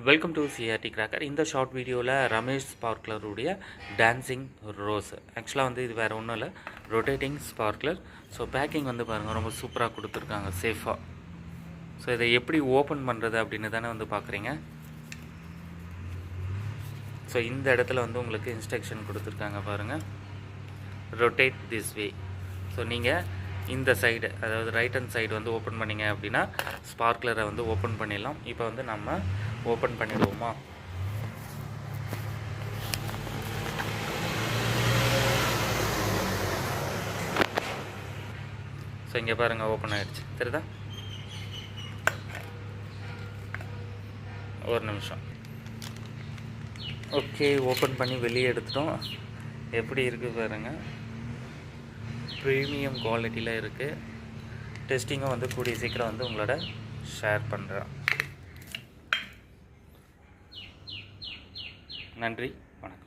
Welcome to CRT cracker. இந்த short வீடியோவில் Ramesh ஸ்பார்க்லருடைய dancing rose. ஆக்சுவலாக வந்து இது வேறு ஒன்றும் இல்லை, ரொட்டேட்டிங் ஸ்பார்க்லர். ஸோ பேக்கிங் வந்து பாருங்கள், ரொம்ப சூப்பராக கொடுத்துருக்காங்க, சேஃபாக. ஸோ இதை எப்படி ஓப்பன் பண்ணுறது அப்படின்னு தானே வந்து பார்க்குறீங்க. ஸோ இந்த இடத்துல வந்து உங்களுக்கு இன்ஸ்ட்ரக்ஷன் கொடுத்துருக்காங்க பாருங்கள், ரொட்டேட் திஸ் வே. ஸோ நீங்கள் இந்த சைடு, அதாவது ரைட் ஹேண்ட் சைடு வந்து ஓப்பன் பண்ணிங்க அப்படின்னா ஸ்பார்க்லரை வந்து ஓப்பன் பண்ணிடலாம். இப்போ வந்து நம்ம ஓப்பன் பண்ணிடுவோமா? ஸோ இங்கே பாருங்கள், ஓப்பன் ஆகிடுச்சு, தெரியுதா? ஒரு நிமிஷம். ஓகே, ஓப்பன் பண்ணி வெளியே எடுத்துட்டோம். எப்படி இருக்குது பாருங்கள், ப்ரீமியம் குவாலிட்டியில் இருக்குது. டெஸ்டிங்கும் வந்து கூடிய சீக்கிரம் வந்து உங்களோட ஷேர் பண்ணுறேன். நன்றி, வணக்கம்.